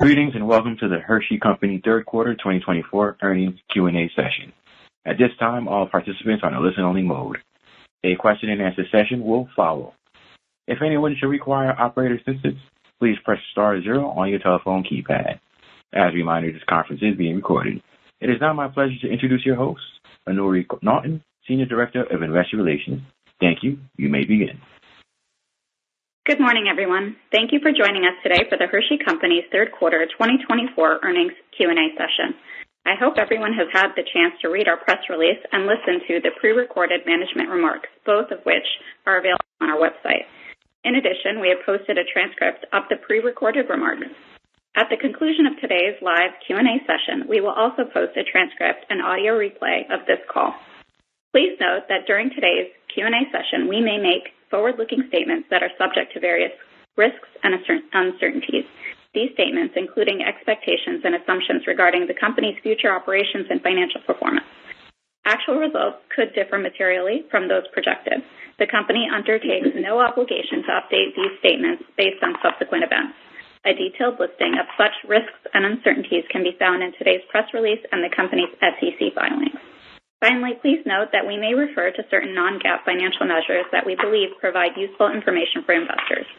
Greetings and welcome to the Hershey Company Third Quarter 2024 Earnings Q&A session. At this time, all participants are on a listen-only mode. A question-and-answer session will follow. If anyone should require operator assistance, please press star 0 on your telephone keypad. As a reminder, this conference is being recorded. It is now my pleasure to introduce your host, Anuri Naughton, Senior Director of Investor Relations. Thank you. You may begin. Good morning, everyone. Thank you for joining us today for the Hershey Company's Third Quarter 2024 Earnings Q&A session. I hope everyone has had the chance to read our press release and listen to the pre-recorded management remarks, both of which are available on our website. In addition, we have posted a transcript of the pre-recorded remarks. At the conclusion of today's live Q&A session, we will also post a transcript and audio replay of this call. Please note that during today's Q&A session, we may make forward-looking statements that are subject to various risks and uncertainties. These statements, including expectations and assumptions regarding the company's future operations and financial performance. Actual results could differ materially from those projected. The company undertakes no obligation to update these statements based on subsequent events. A detailed listing of such risks and uncertainties can be found in today's press release and the company's SEC filings. Finally, please note that we may refer to certain non-GAAP financial measures that we believe provide useful information for investors.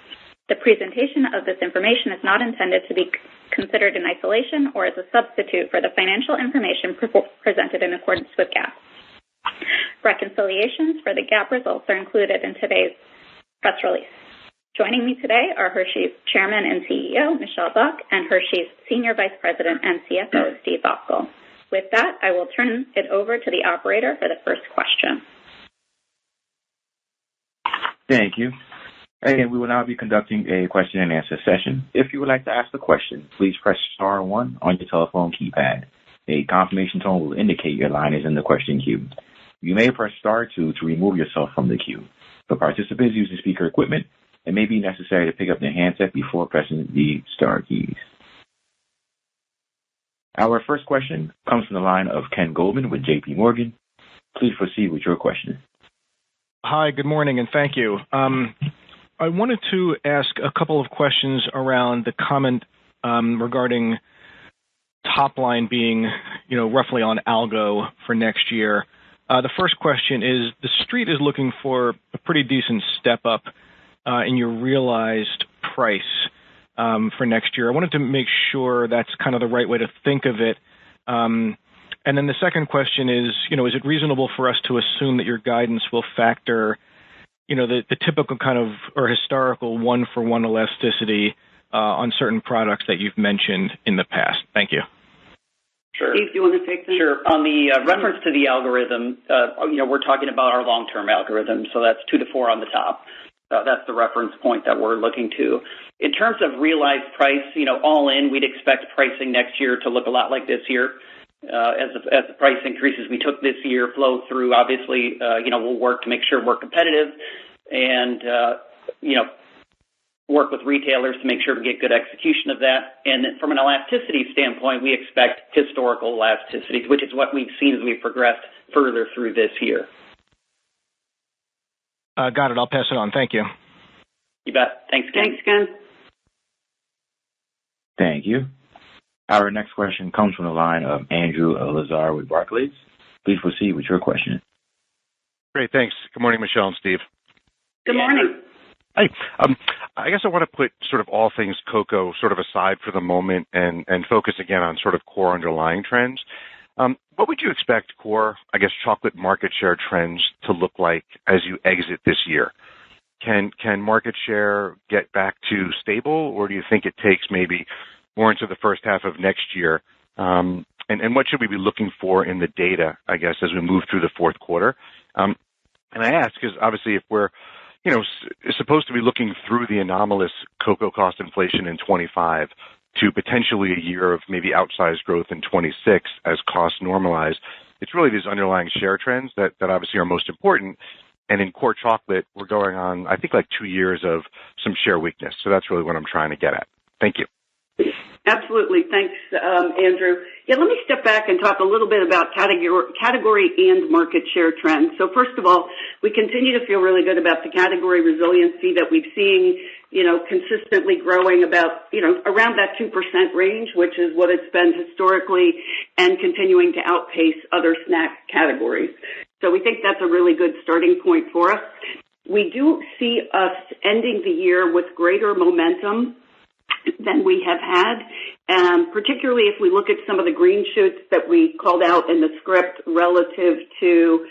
The presentation of this information is not intended to be considered in isolation or as a substitute for the financial information presented in accordance with GAAP. Reconciliations for the GAAP results are included in today's press release. Joining me today are Hershey's Chairman and CEO, Michelle Buck, and Hershey's Senior Vice President and CFO, Steve Voskuil. With that, I will turn it over to the operator for the first question. Thank you. Again, we will now be conducting a question-and-answer session. If you would like to ask a question, please press star 1 on your telephone keypad. A confirmation tone will indicate your line is in the question queue. You may press star 2 to remove yourself from the queue. For participants using speaker equipment, it may be necessary to pick up the handset before pressing the star keys. Our first question comes from the line of Ken Goldman with J.P. Morgan. Please proceed with your question. Hi, good morning, and thank you. I wanted to ask a couple of questions around the comment regarding top line being, roughly on algo for next year. The first question is, the street is looking for a pretty decent step up in your realized price for next year. I wanted to make sure that's kind of the right way to think of it. And then the second question is it reasonable for us to assume that your guidance will factor, the typical kind of or historical 1-for-1 elasticity on certain products that you've mentioned in the past? Thank you. Sure. Steve, do you want to take that? Sure. On the reference to the algorithm, we're talking about our long-term algorithm, so that's 2 to 4 on the top. That's the reference point that we're looking to. In terms of realized price, all in, we'd expect pricing next year to look a lot like this year. As the price increases we took this year flow through, obviously, we'll work to make sure we're competitive and, work with retailers to make sure we get good execution of that. And then from an elasticity standpoint, we expect historical elasticities, which is what we've seen as we've progressed further through this year. Got it. I'll pass it on. Thank you. You bet. Thanks, Ken. Thanks, Ken. Thank you. Our next question comes from the line of Andrew Lazar with Barclays. Please proceed with your question. Great. Thanks. Good morning, Michelle and Steve. Good morning. Hi. I guess I want to put sort of all things cocoa sort of aside for the moment and focus again on sort of core underlying trends. What would you expect core, chocolate market share trends to look like as you exit this year? Can market share get back to stable, or do you think it takes maybe more into the first half of next year? And what should we be looking for in the data, as we move through the fourth quarter? And I ask because obviously if we're, supposed to be looking through the anomalous cocoa cost inflation in 25 to potentially a year of maybe outsized growth in 26 as costs normalize, it's really these underlying share trends that obviously are most important. And in core chocolate, we're going on, I think, like 2 years of some share weakness. So that's really what I'm trying to get at. Thank you. Absolutely. Thanks, Andrew. Yeah, let me step back and talk a little bit about category and market share trends. So first of all, we continue to feel really good about the category resiliency that we've seen. consistently growing about, around that 2% range, which is what it's been historically, and continuing to outpace other snack categories. So we think that's a really good starting point for us. We do see us ending the year with greater momentum than we have had, particularly if we look at some of the green shoots that we called out in the script relative to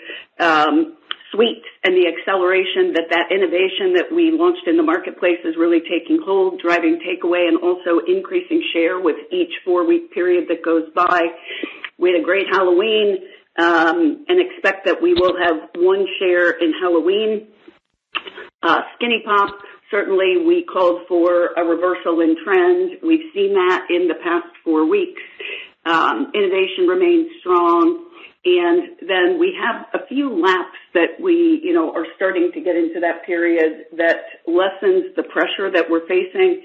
sweets and the acceleration that innovation that we launched in the marketplace is really taking hold, driving takeaway, and also increasing share with each 4-week period that goes by. We had a great Halloween and expect that we will have 1 share in Halloween. Skinny Pop, certainly we called for a reversal in trend. We've seen that in the past 4 weeks. Innovation remains strong. And then we have a few laps that we, are starting to get into that period that lessens the pressure that we're facing.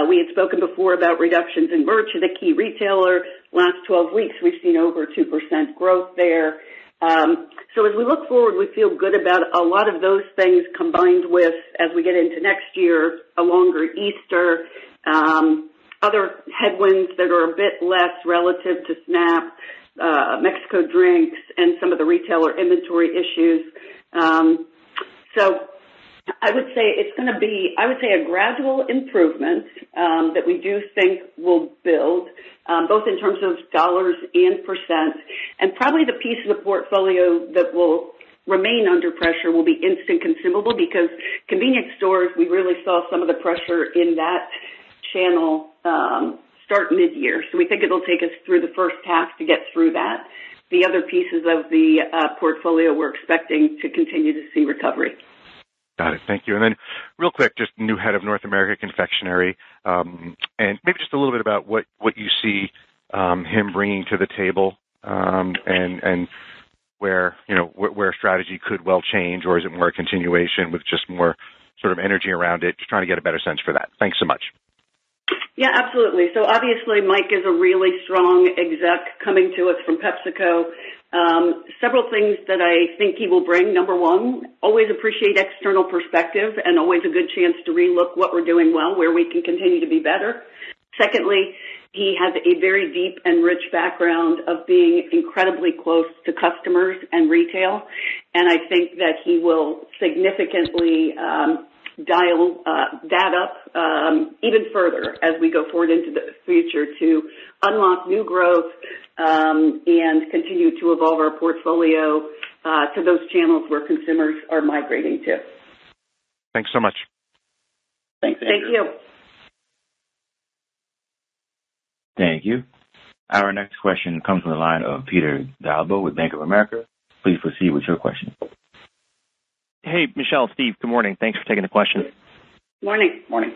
We had spoken before about reductions in merch at a key retailer. Last 12 weeks, we've seen over 2% growth there. So as we look forward, we feel good about a lot of those things combined with, as we get into next year, a longer Easter, other headwinds that are a bit less relative to SNAP, Mexico drinks, and some of the retailer inventory issues. So I would say it's going to be, a gradual improvement that we do think will build, both in terms of dollars and percent. And probably the piece of the portfolio that will remain under pressure will be instant consumable, because convenience stores, we really saw some of the pressure in that channel start mid-year. So we think it'll take us through the first half to get through that. The other pieces of the portfolio we're expecting to continue to see recovery. Got it. Thank you. And then real quick, just new head of North America Confectionery, and maybe just a little bit about what you see him bringing to the table, and where strategy could well change, or is it more a continuation with just more sort of energy around it? Just trying to get a better sense for that. Thanks so much. Yeah, absolutely. So obviously Mike is a really strong exec coming to us from PepsiCo. Several things that I think he will bring. Number one, always appreciate external perspective and always a good chance to relook what we're doing well, where we can continue to be better. Secondly, he has a very deep and rich background of being incredibly close to customers and retail, and I think that he will significantly dial that up even further as we go forward into the future to unlock new growth and continue to evolve our portfolio to those channels where consumers are migrating to. Thanks so much. Thanks, Andrew. Thank you. Thank you. Our next question comes from the line of Peter Galbo with Bank of America. Please proceed with your question. Hey, Michelle, Steve, good morning. Thanks for taking the question. Morning. Morning.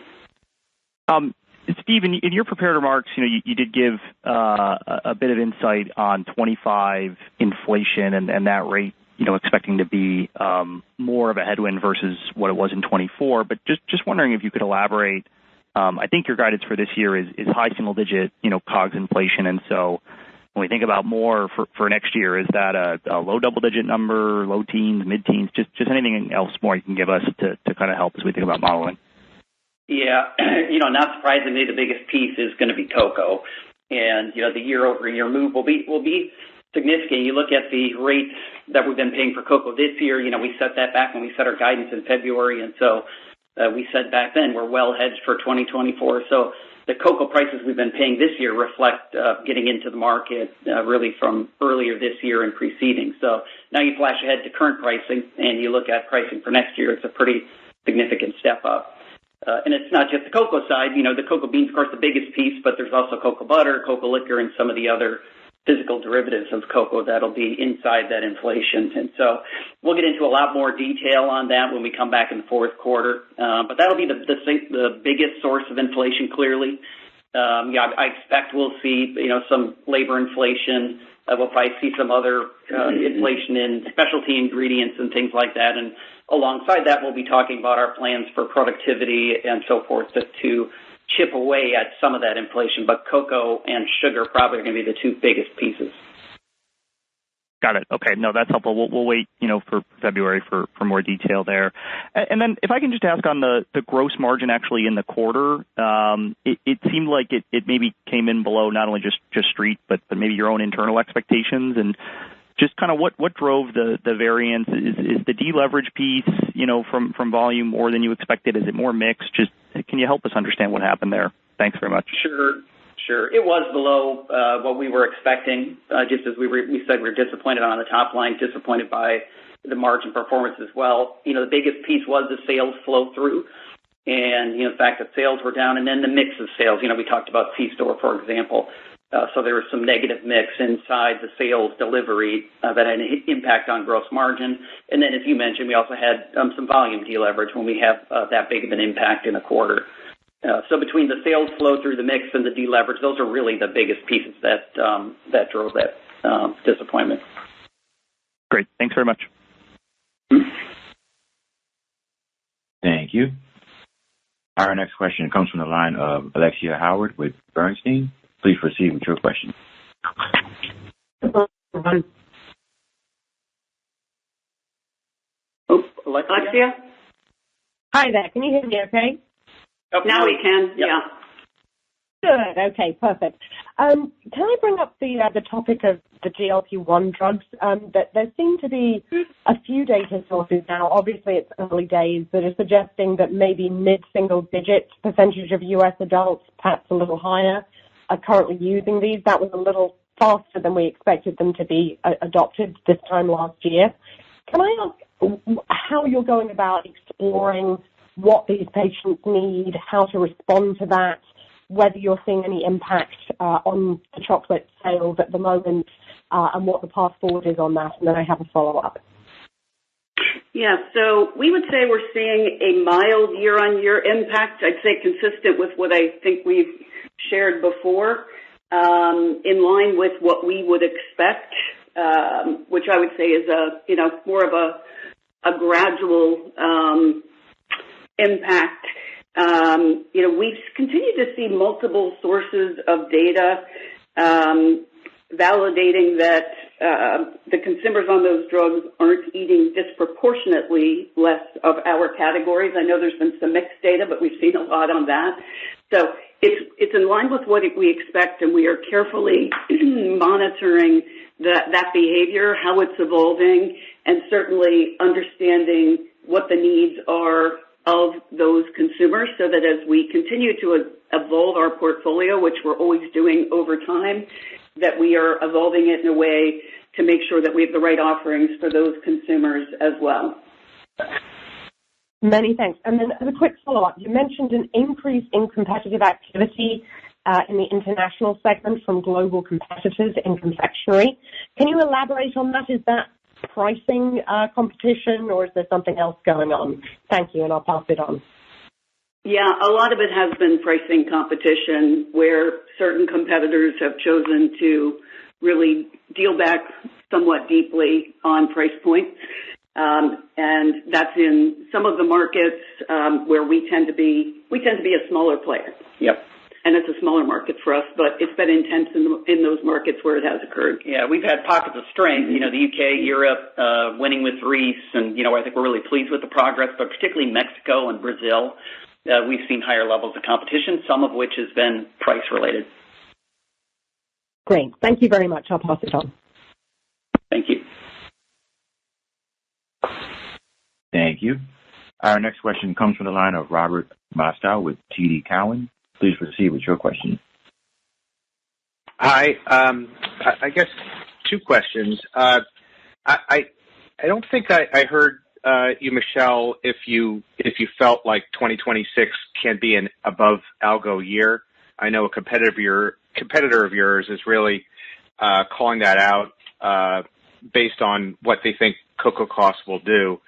Steve, in your prepared remarks, you did give a bit of insight on 25 inflation and that rate, expecting to be more of a headwind versus what it was in 24. But just wondering if you could elaborate. I think your guidance for this year is high single digit, COGS inflation, and so when we think about more for next year, is that a low double-digit number, low teens, mid-teens, just anything else more you can give us to kind of help as we think about modeling? Yeah, not surprisingly, the biggest piece is going to be cocoa, and the year-over-year move will be significant. You look at the rates that we've been paying for cocoa this year. We set that back when we set our guidance in February, and so we said back then we're well hedged for 2024. So the cocoa prices we've been paying this year reflect getting into the market really from earlier this year and preceding. So now you flash ahead to current pricing and you look at pricing for next year, it's a pretty significant step up. And it's not just the cocoa side. The cocoa beans, of course, the biggest piece, but there's also cocoa butter, cocoa liquor, and some of the other physical derivatives of cocoa that'll be inside that inflation. And so we'll get into a lot more detail on that when we come back in the fourth quarter. But that'll be the biggest source of inflation, clearly. I expect we'll see, some labor inflation. We'll probably see some other inflation in specialty ingredients and things like that. And alongside that, we'll be talking about our plans for productivity and so forth to chip away at some of that inflation, but cocoa and sugar probably are going to be the two biggest pieces. Got it. Okay. No, that's helpful. We'll wait, for February for more detail there. And then if I can just ask on the gross margin actually in the quarter, it seemed like it maybe came in below not only just street, but maybe your own internal expectations, and just kind of what drove the variance. Is the deleverage piece, from volume more than you expected? Is it more mixed? Just can you help us understand what happened there? Thanks very much. Sure. It was below what we were expecting, just as we said we were disappointed on the top line, disappointed by the margin performance as well. The biggest piece was the sales flow through, and, the fact that sales were down, and then the mix of sales. We talked about C-Store, for example. So there was some negative mix inside the sales delivery that had an impact on gross margin. And then, as you mentioned, we also had some volume deleverage when we have that big of an impact in a quarter. So between the sales flow through the mix and the deleverage, those are really the biggest pieces that drove that disappointment. Great. Thanks very much. Thank you. Our next question comes from the line of Alexia Howard with Bernstein. Please proceed with your question. Alexia? Hi there. Can you hear me okay? Oh, now we can, yeah. Good. Okay, perfect. Can I bring up the topic of the GLP-1 drugs? That there seem to be a few data sources now. Obviously, it's early days that are suggesting that maybe mid-single-digit percentage of U.S. adults, perhaps a little higher, are currently using these. That was a little faster than we expected them to be adopted this time last year. Can I ask how you're going about exploring what these patients need, how to respond to that, whether you're seeing any impact on the chocolate sales at the moment, and what the path forward is on that, and then I have a follow-up. Yeah, so we would say we're seeing a mild year-on-year impact. I'd say consistent with what I think we've shared before, in line with what we would expect, which I would say is more of a gradual impact. We've continued to see multiple sources of data validating that the consumers on those drugs aren't eating disproportionately less of our categories. I know there's been some mixed data, but we've seen a lot on that. So it's in line with what we expect, and we are carefully monitoring that behavior, how it's evolving, and certainly understanding what the needs are of those consumers, so that as we continue to evolve our portfolio, which we're always doing over time, that we are evolving it in a way to make sure that we have the right offerings for those consumers as well. Many thanks. And then as a quick follow-up, you mentioned an increase in competitive activity in the international segment from global competitors in confectionery. Can you elaborate on that? Is that pricing competition, or is there something else going on? Thank you, and I'll pass it on. Yeah, a lot of it has been pricing competition, where certain competitors have chosen to really deal back somewhat deeply on price points. And that's in some of the markets where we tend to be a smaller player. Yep. And it's a smaller market for us, but it's been intense in those markets where it has occurred. Yeah, we've had pockets of strength, the UK, Europe, winning with Reese, and, I think we're really pleased with the progress, but particularly Mexico and Brazil, we've seen higher levels of competition, some of which has been price-related. Great. Thank you very much. I'll pass it on. Thank you. Thank you. Our next question comes from the line of Robert Moskow with TD Cowen. Please proceed with your question. Hi. I guess two questions. I don't think I heard you, Michelle, if you felt like 2026 can be an above algo year. I know a competitor of yours is really calling that out based on what they think cocoa costs will do.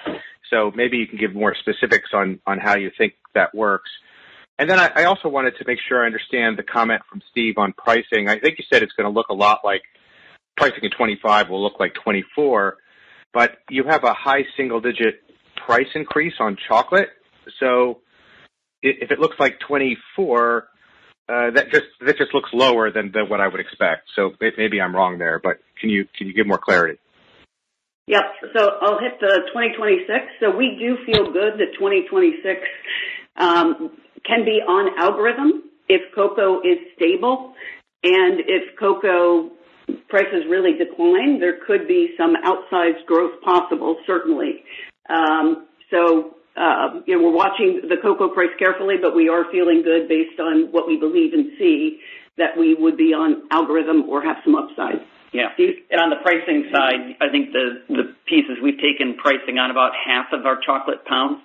So maybe you can give more specifics on how you think that works. And then I also wanted to make sure I understand the comment from Steve on pricing. I think you said it's going to look a lot like pricing in 25 will look like 24, but you have a high single-digit price increase on chocolate. So if it looks like 24, that just looks lower than what I would expect. So maybe I'm wrong there, but can you give more clarity? Yep. So I'll hit the 2026. So we do feel good that 2026 can be on algorithm if cocoa is stable, and if cocoa prices really decline, there could be some outsized growth possible, certainly. We're watching the cocoa price carefully, but we are feeling good based on what we believe and see that we would be on algorithm or have some upside. Yeah, and on the pricing side, I think the pieces we've taken pricing on about half of our chocolate pounds,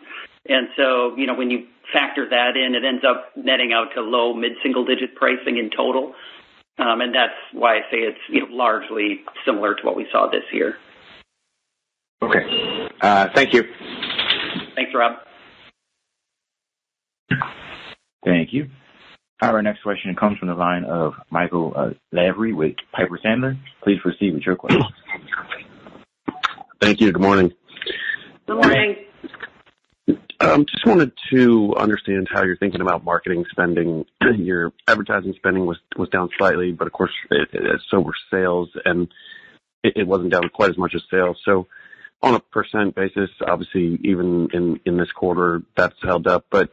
and so when you factor that in, it ends up netting out to low mid-single digit pricing in total, and that's why I say it's largely similar to what we saw this year. Okay, thank you. Thanks, Rob. Thank you. Our next question comes from the line of Michael Lavery with Piper Sandler. Please proceed with your question. Thank you. Good morning. Good morning. Just wanted to understand how you're thinking about marketing spending. Your advertising spending was down slightly, but of course, so were sales, and it wasn't down quite as much as sales. So on a percent basis, obviously, even in this quarter, that's held up. But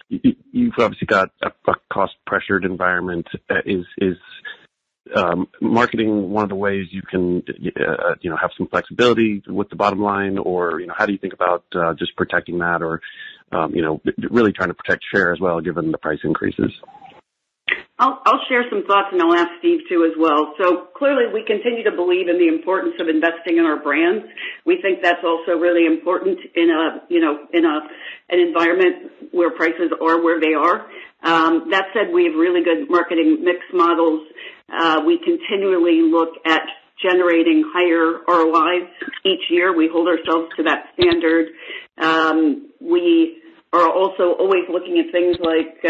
you've obviously got a cost-pressured environment. Is marketing one of the ways you can, have some flexibility with the bottom line, or how do you think about just protecting that, or really trying to protect share as well, given the price increases? I'll share some thoughts, and I'll ask Steve too as well. So clearly, we continue to believe in the importance of investing in our brands. We think that's also really important in an environment where prices are where they are. That said, we have really good marketing mix models. We continually look at generating higher ROIs each year. We hold ourselves to that standard. We are also always looking at things like,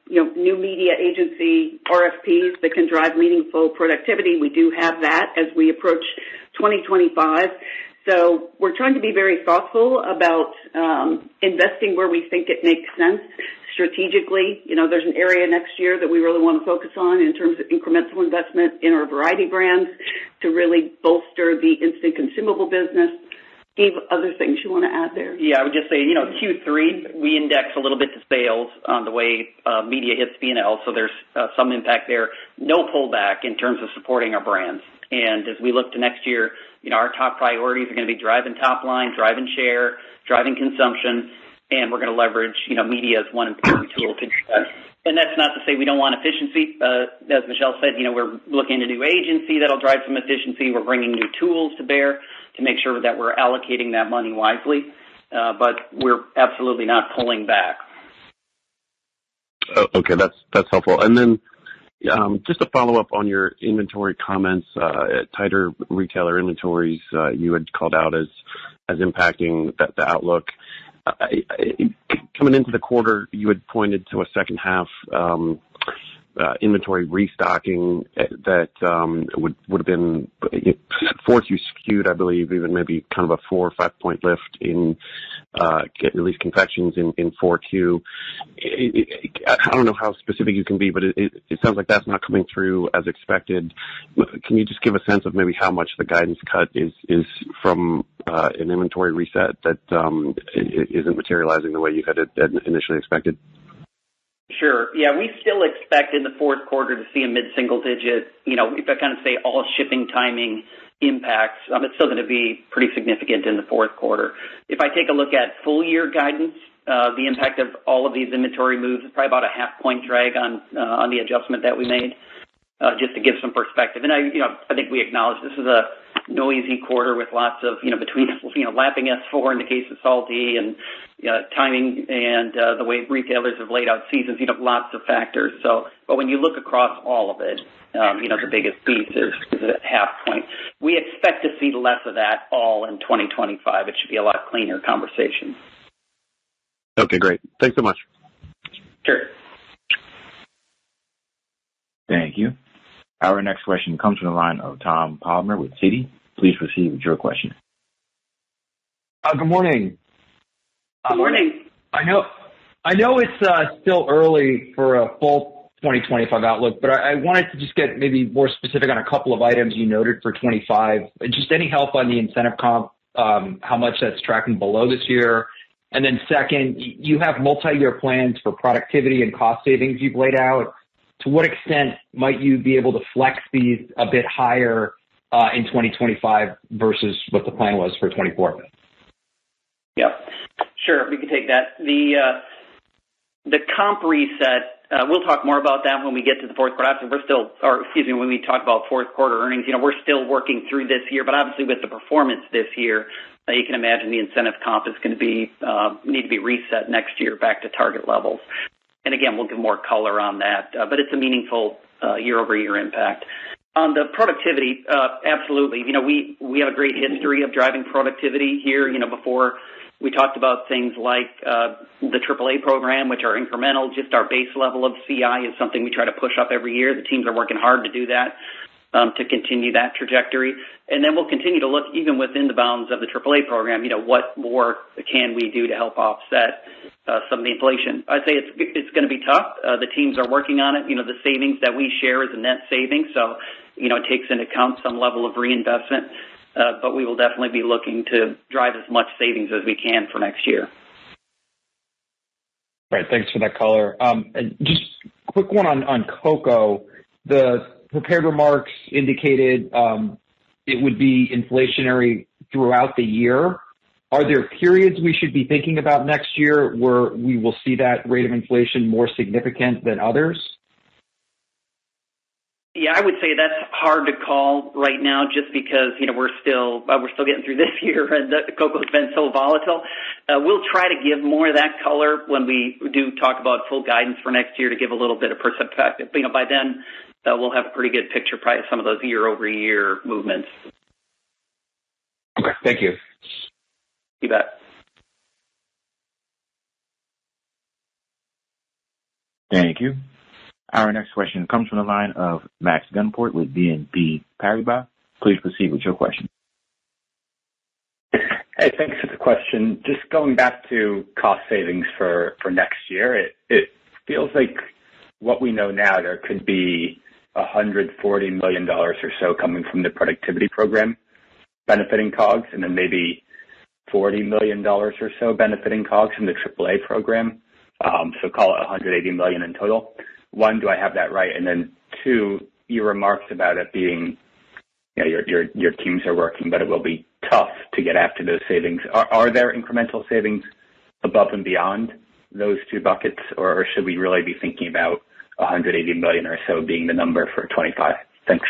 new media agency RFPs that can drive meaningful productivity. We do have that as we approach 2025. So we're trying to be very thoughtful about investing where we think it makes sense strategically. There's an area next year that we really want to focus on in terms of incremental investment in our variety brands to really bolster the instant consumable business. Steve, other things you want to add there? Yeah, I would just say, Q3, we index a little bit to sales on the way media hits P&L, so there's some impact there. No pullback in terms of supporting our brands. And as we look to next year, our top priorities are going to be driving top line, driving share, driving consumption, and we're going to leverage, media as one important tool to do that. And that's not to say we don't want efficiency. As Michelle said, we're looking at a new agency that'll drive some efficiency. We're bringing new tools to bear to make sure that we're allocating that money wisely. But we're absolutely not pulling back. Okay, that's helpful. And then just to follow up on your inventory comments, tighter retailer inventories you had called out as impacting the outlook. Coming into the quarter, you had pointed to a second half inventory restocking that would have been 4Q skewed, I believe, even maybe kind of a 4 or 5 point lift in at least confections in 4Q. I don't know how specific you can be, but it sounds like that's not coming through as expected. Can you just give a sense of maybe how much the guidance cut is from an inventory reset that isn't materializing the way you had initially expected? Sure. Yeah, we still expect in the fourth quarter to see a mid-single digit, if I kind of say all shipping timing impacts, it's still going to be pretty significant in the fourth quarter. If I take a look at full year guidance, the impact of all of these inventory moves is probably about a 0.5 point drag on the adjustment that we made, just to give some perspective. And I think we acknowledge this is a noisy quarter with lots of, between, lapping S4 in the case of salty and timing and the way retailers have laid out seasons, lots of factors. So, but when you look across all of it, the biggest piece is a 0.5 point. We expect to see less of that all in 2025. It should be a lot cleaner conversation. Okay, great. Thanks so much. Sure. Thank you. Our next question comes from the line of Tom Palmer with Citi. Please proceed with your question. Good morning. Good morning. I know it's still early for a full 2025 outlook, but I wanted to just get maybe more specific on a couple of items you noted for 25. Just any help on the incentive comp, how much that's tracking below this year. And then second, you have multi-year plans for productivity and cost savings you've laid out. To what extent might you be able to flex these a bit higher in 2025 versus what the plan was for 24? Yeah, sure. We can take that. The comp reset, we'll talk more about that when we get to the fourth quarter. When we talk about fourth quarter earnings, we're still working through this year, but obviously with the performance this year, you can imagine the incentive comp is going to need to be reset next year back to target levels. And again, we'll give more color on that, but it's a meaningful year-over-year impact. On the productivity, absolutely. We have a great history of driving productivity here. Before we talked about things like the AAA program, which are incremental. Just our base level of CI is something we try to push up every year. The teams are working hard to do that, to continue that trajectory. And then we'll continue to look, even within the bounds of the AAA program, what more can we do to help offset some of the inflation. I'd say it's going to be tough. The teams are working on it. The savings that we share is a net savings, so it takes into account some level of reinvestment, but we will definitely be looking to drive as much savings as we can for next year. Right. Thanks for that color. And just a quick one on cocoa. The prepared remarks indicated it would be inflationary throughout the year. Are there periods we should be thinking about next year where we will see that rate of inflation more significant than others? Yeah, I would say that's hard to call right now, just because we're still getting through this year, and the cocoa's been so volatile. We'll try to give more of that color when we do talk about full guidance for next year, to give a little bit of perspective. But by then, we'll have a pretty good picture, probably, of some of those year-over-year movements. Okay, thank you. You bet. Thank you. Our next question comes from the line of Max Gunport with BNP Paribas. Please proceed with your question. Hey, thanks for the question. Just going back to cost savings for next year, it feels like what we know now, there could be $140 million or so coming from the productivity program benefiting COGS, and then maybe $40 million or so benefiting COGS from the AAA program. So call it $180 million in total. One, do I have that right? And then two, your remarks about it being, your teams are working, but it will be tough to get after those savings. Are there incremental savings above and beyond those two buckets, or should we really be thinking about $180 million or so being the number for 25? Thanks.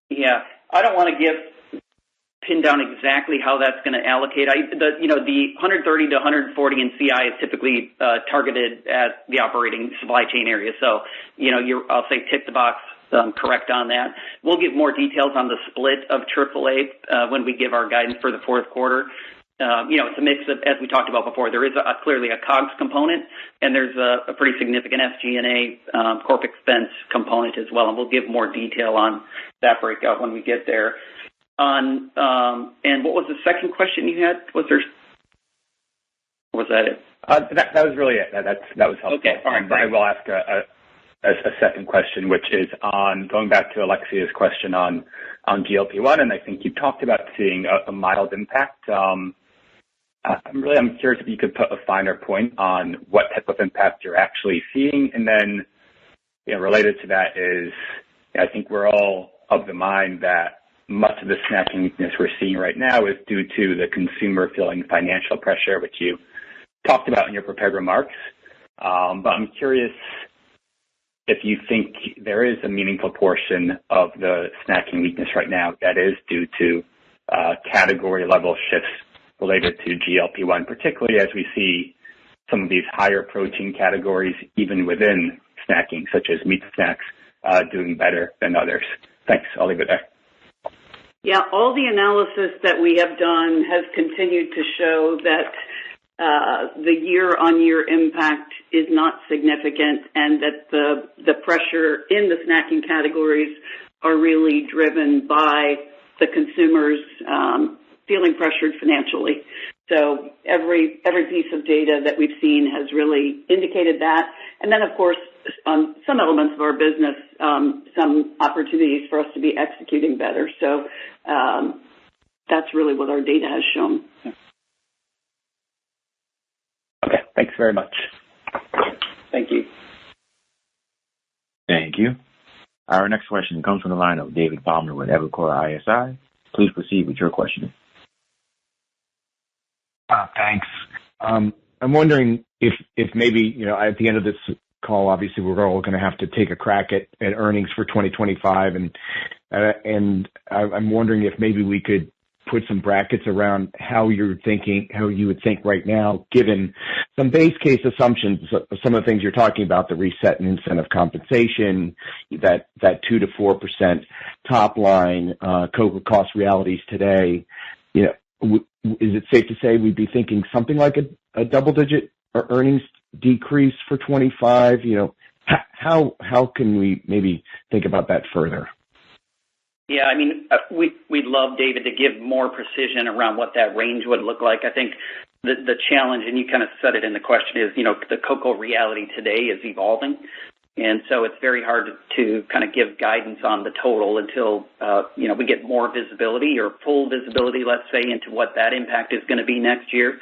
Yeah, I don't want to pin down exactly how that's going to allocate. The 130 to 140 in CI is typically targeted at the operating supply chain area. So, I'll say tick the box, correct on that. We'll give more details on the split of AAA when we give our guidance for the fourth quarter. It's a mix of, as we talked about before, there is clearly a COGS component, and there's a pretty significant SG&A corp expense component as well. And we'll give more detail on that breakout when we get there. And what was the second question you had? Was that it? That was really it. That was helpful. Okay. All right. I will ask a second question, which is on going back to Alexia's question on GLP-1, and I think you talked about seeing a mild impact. I'm curious if you could put a finer point on what type of impact you're actually seeing, and then related to that is, I think we're all of the mind that much of the snacking weakness we're seeing right now is due to the consumer feeling financial pressure, which you talked about in your prepared remarks. But I'm curious if you think there is a meaningful portion of the snacking weakness right now that is due to category level shifts related to GLP-1, particularly as we see some of these higher protein categories, even within snacking, such as meat snacks, doing better than others. Thanks. I'll leave it there. Yeah, all the analysis that we have done has continued to show that the year-on-year impact is not significant, and that the pressure in the snacking categories are really driven by the consumers feeling pressured financially. So every piece of data that we've seen has really indicated that. And then, of course, on some elements of our business, some opportunities for us to be executing better. So that's really what our data has shown. Okay, thanks very much. Thank you. Thank you. Our next question comes from the line of David Palmer with Evercore ISI. Please proceed with your question. Thanks. I'm wondering if maybe, at the end of this call, obviously we're all going to have to take a crack at earnings for 2025. And I'm wondering if maybe we could put some brackets around how you would think right now, given some base case assumptions, some of the things you're talking about, the reset in incentive compensation, that 2 to 4% top line, cocoa cost realities today. Is it safe to say we'd be thinking something like a double-digit earnings decrease for 25? How can we maybe think about that further? Yeah, I mean, we'd love, David, to give more precision around what that range would look like. I think the challenge, and you kind of said it in the question, is, the cocoa reality today is evolving. And so it's very hard to kind of give guidance on the total until, we get more visibility or full visibility, let's say, into what that impact is going to be next year.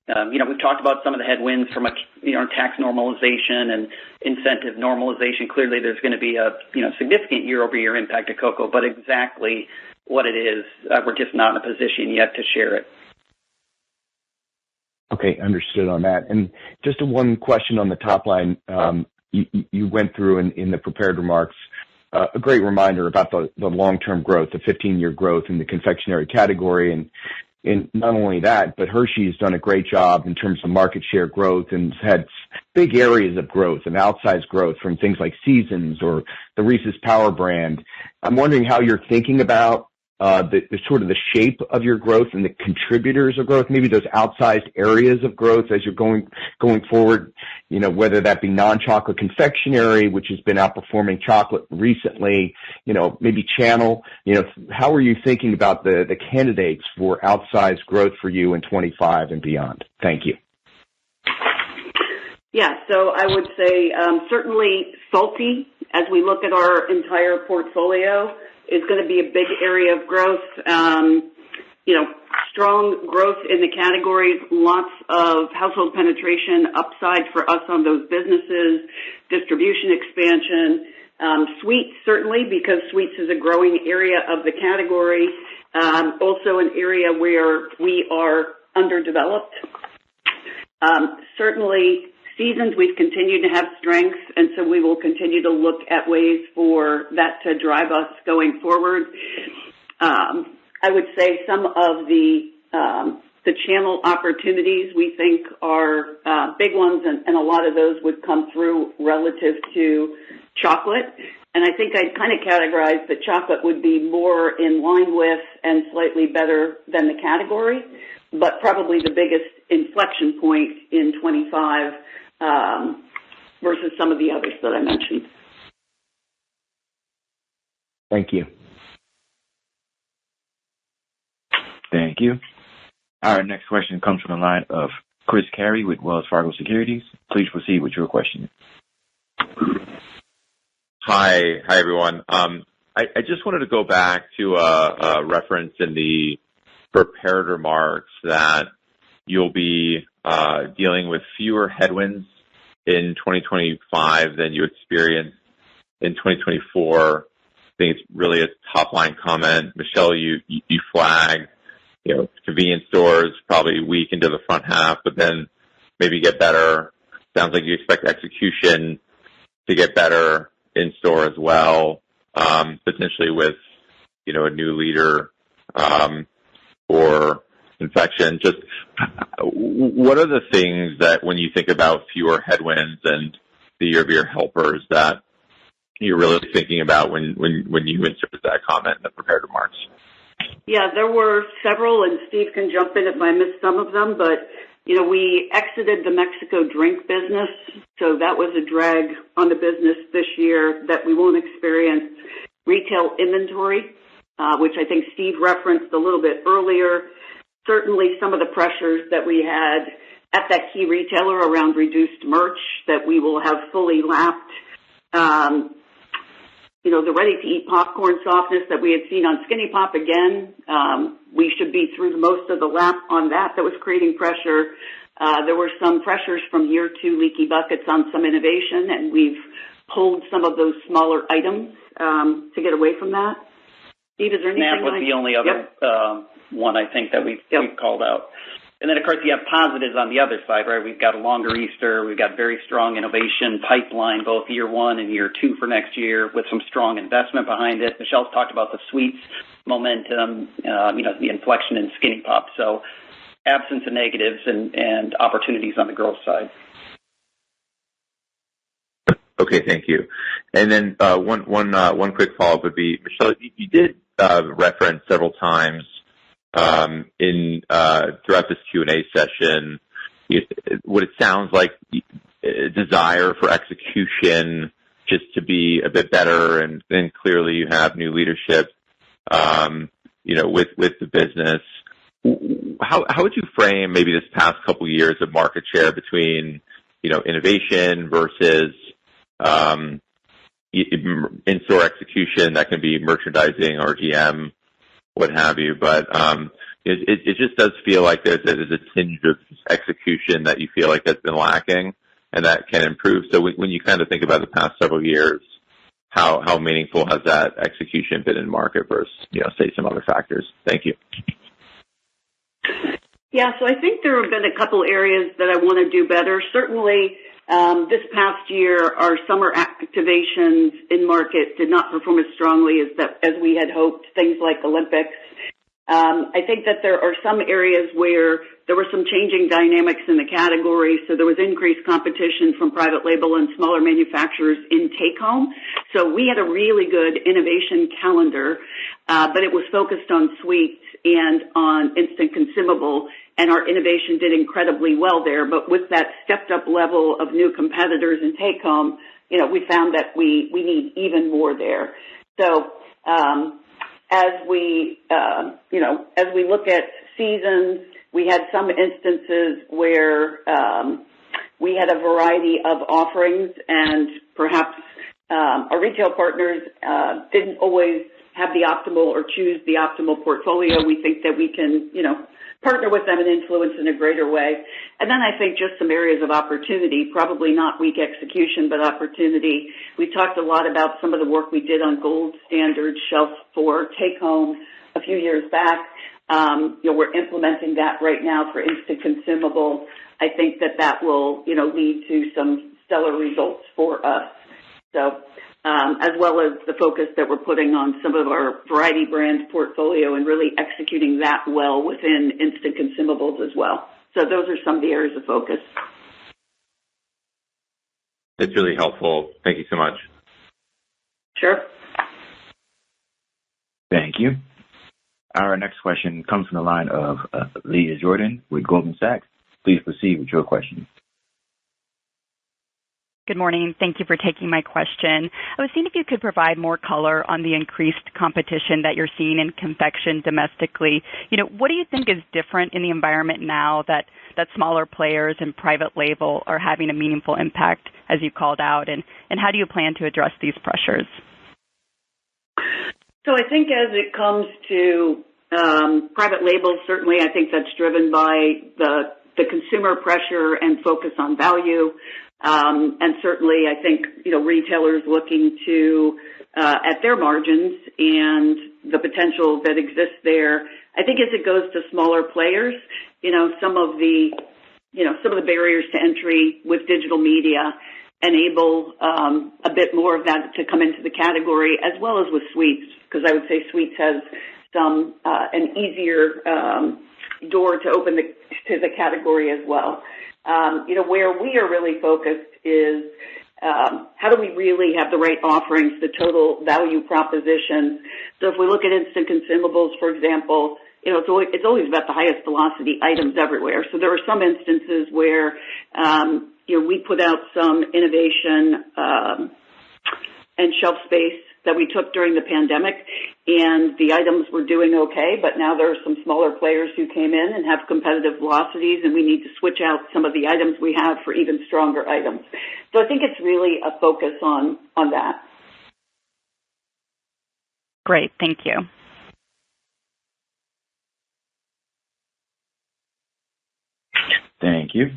We've talked about some of the headwinds from tax normalization and incentive normalization. Clearly, there's going to be a significant year-over-year impact of cocoa, but exactly what it is, we're just not in a position yet to share it. Okay, understood on that. And just one question on the top line. You went through in the prepared remarks a great reminder about the long-term growth, the 15-year growth in the confectionery category. And not only that, but Hershey has done a great job in terms of market share growth and had big areas of growth and outsized growth from things like Seasons or the Reese's Power brand. I'm wondering how you're thinking about the sort of the shape of your growth and the contributors of growth, maybe those outsized areas of growth as you're going forward, whether that be non-chocolate confectionery, which has been outperforming chocolate recently, maybe channel, how are you thinking about the candidates for outsized growth for you in 25 and beyond? Thank you. Yeah, so I would say certainly salty, as we look at our entire portfolio, is going to be a big area of growth. Strong growth in the categories, lots of household penetration upside for us on those businesses, distribution expansion, sweets certainly, because sweets is a growing area of the category, also an area where we are underdeveloped. Certainly Seasons, we've continued to have strength, and so we will continue to look at ways for that to drive us going forward. I would say some of the channel opportunities we think are big ones, and a lot of those would come through relative to chocolate. And I think I'd kind of categorize that chocolate would be more in line with and slightly better than the category, but probably the biggest inflection point in 25 versus some of the others that I mentioned. Thank you. Thank you. Our next question comes from the line of Chris Carey with Wells Fargo Securities. Please proceed with your question. Hi, everyone. I just wanted to go back to a reference in the prepared remarks that you'll be dealing with fewer headwinds in 2025 than you experienced in 2024. I think it's really a top-line comment. Michelle, you flagged, convenience stores probably weak into the front half, but then maybe get better. Sounds like you expect execution to get better in store as well, potentially with, a new leader or infection. Just what are the things that when you think about fewer headwinds and the year-over-year helpers that you're really thinking about when you inserted that comment in the prepared remarks? Yeah, there were several, and Steve can jump in if I missed some of them, but, we exited the Mexico drink business, so that was a drag on the business this year that we won't experience. Retail inventory, which I think Steve referenced a little bit earlier. Certainly some of the pressures that we had at that key retailer around reduced merch, that we will have fully lapped, the ready-to-eat popcorn softness that we had seen on Skinny Pop again. We should be through most of the lap on that was creating pressure. There were some pressures from year 2 leaky buckets on some innovation, and we've pulled some of those smaller items to get away from that. Steve, is there anything? Snap was the only other one I think that we've called out. And then, of course, you have positives on the other side, right? We've got a longer Easter. We've got very strong innovation pipeline, both year 1 and year 2 for next year, with some strong investment behind it. Michelle's talked about the sweets momentum, the inflection in Skinny Pop. So absence of negatives and opportunities on the growth side. Okay, thank you. And then one quick follow-up would be, Michelle, you did reference several times throughout this Q&A session what it sounds like a desire for execution just to be a bit better, and then clearly you have new leadership with the business. How would you frame maybe this past couple years of market share between innovation versus in-store execution? That can be merchandising or GM, what have you, but it just does feel like there's a tinge of execution that you feel like has been lacking and that can improve. So when you kind of think about the past several years, how meaningful has that execution been in market versus, say, some other factors? Thank you. Yeah, so I think there have been a couple areas that I want to do better. Certainly, this past year, our summer activations in market did not perform as strongly as we had hoped, things like Olympics. I think that there are some areas where there were some changing dynamics in the category, so there was increased competition from private label and smaller manufacturers in take-home. So we had a really good innovation calendar, but it was focused on sweets and on instant consumable, and our innovation did incredibly well there. But with that stepped-up level of new competitors in take-home, we found that we need even more there. So as we look at seasons, we had some instances where we had a variety of offerings, and perhaps our retail partners didn't always have the optimal or choose the optimal portfolio. We think that we can, partner with them and influence in a greater way. And then I think just some areas of opportunity, probably not weak execution, but opportunity. We talked a lot about some of the work we did on gold standard shelf for take-home a few years back. We're implementing that right now for instant consumable. I think that will, lead to some stellar results for us. So, as well as the focus that we're putting on some of our variety brand portfolio and really executing that well within instant consumables as well. So those are some of the areas of focus. That's really helpful. Thank you so much. Sure. Thank you. Our next question comes from the line of Leah Jordan with Goldman Sachs. Please proceed with your question. Good morning. Thank you for taking my question. I was seeing if you could provide more color on the increased competition that you're seeing in confection domestically. What do you think is different in the environment now that smaller players and private label are having a meaningful impact, as you called out, and how do you plan to address these pressures? So I think as it comes to private labels, certainly I think that's driven by the consumer pressure and focus on value. And certainly I think, retailers looking to at their margins and the potential that exists there. I think as it goes to smaller players, some of the barriers to entry with digital media enable a bit more of that to come into the category, as well as with sweets, because I would say sweets has an easier door to open to the category as well. Where we are really focused is how do we really have the right offerings, the total value proposition. So if we look at instant consumables, for example, it's always about the highest velocity items everywhere. So there are some instances where, we put out some innovation and shelf space that we took during the pandemic, and the items were doing okay, but now there are some smaller players who came in and have competitive velocities, and we need to switch out some of the items we have for even stronger items. So I think it's really a focus on that. Great. Thank you. Thank you.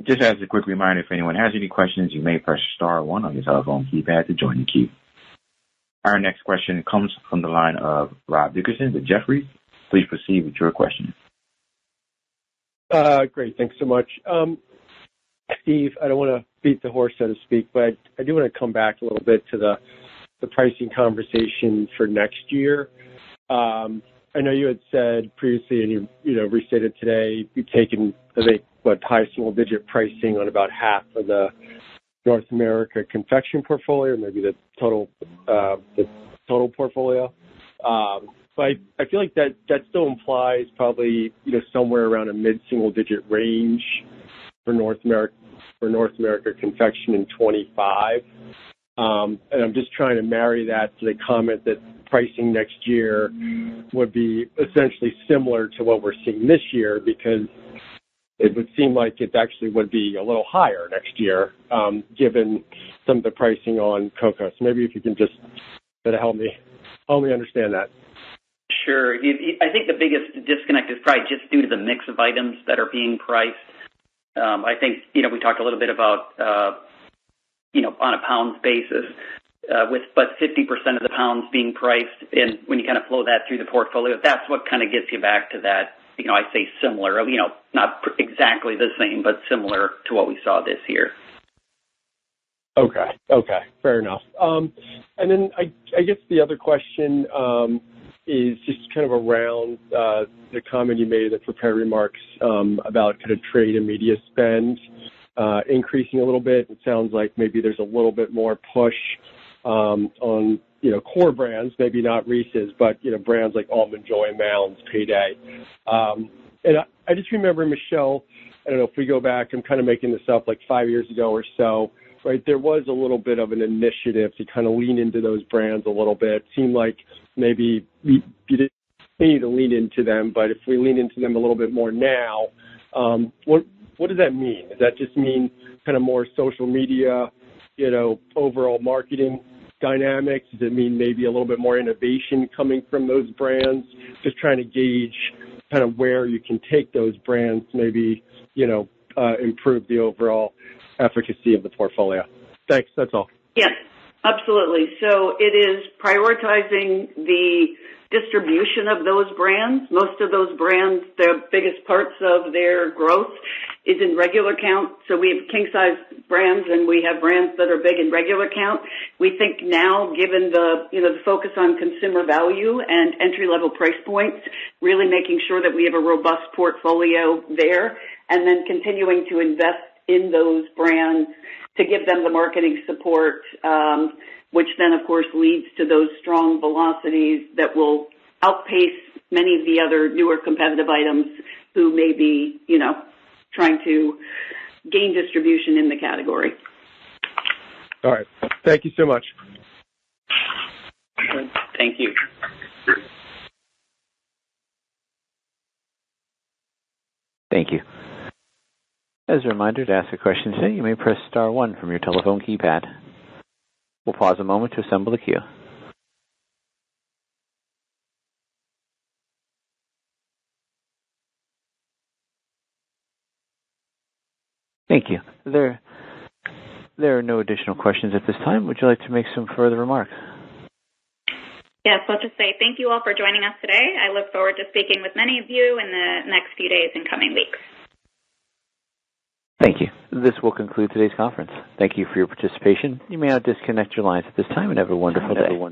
Just as a quick reminder, if anyone has any questions, you may press star 1 on your telephone keypad to join the queue. Our next question comes from the line of Rob Dickerson with Jefferies. Please proceed with your question. Great. Thanks so much. Steve, I don't want to beat the horse, so to speak, but I do want to come back a little bit to the pricing conversation for next year. I know you had said previously, and you restated today, you've taken, I think, high single-digit pricing on about half of the North America confection portfolio, maybe the total portfolio. But I feel like that still implies probably somewhere around a mid-single-digit range for North America confection in 25. And I'm just trying to marry that to the comment that pricing next year would be essentially similar to what we're seeing this year, because it would seem like it actually would be a little higher next year, given some of the pricing on cocoa. So maybe if you can just help me understand that. Sure. I think the biggest disconnect is probably just due to the mix of items that are being priced. I think, we talked a little bit about, on a pounds basis, but 50% of the pounds being priced, and when you kind of flow that through the portfolio, that's what kind of gets you back to that, I say similar, not exactly the same, but similar to what we saw this year. Okay, fair enough. And then I guess the other question is just kind of around the comment you made in the prepared remarks about kind of trade and media spend increasing a little bit. It sounds like maybe there's a little bit more push on core brands, maybe not Reese's, but brands like Almond Joy, Mounds, Payday. And I just remember, Michelle, I don't know if we go back, I'm kind of making this up, like 5 years ago or so, right? There was a little bit of an initiative to kind of lean into those brands a little bit. It seemed like maybe you didn't need to lean into them, but if we lean into them a little bit more now, what does that mean? Does that just mean kind of more social media, overall marketing dynamics? Does it mean maybe a little bit more innovation coming from those brands? Just trying to gauge kind of where you can take those brands, maybe, improve the overall efficacy of the portfolio. Thanks. That's all. Yes, absolutely. So it is prioritizing the distribution of those brands. Most of those brands, the biggest parts of their growth is in regular count. So we have king size brands and we have brands that are big in regular count. We think now, given the focus on consumer value and entry level price points, really making sure that we have a robust portfolio there, and then continuing to invest in those brands to give them the marketing support, which then, of course, leads to those strong velocities that will outpace many of the other newer competitive items who may be, trying to gain distribution in the category. All right. Thank you so much. Thank you. Thank you. As a reminder, to ask a question today, you may press star 1 from your telephone keypad. We'll pause a moment to assemble the queue. Thank you. There are no additional questions at this time. Would you like to make some further remarks? Yes, let's just say thank you all for joining us today. I look forward to speaking with many of you in the next few days and coming weeks. Thank you. This will conclude today's conference. Thank you for your participation. You may now disconnect your lines at this time and have a wonderful day.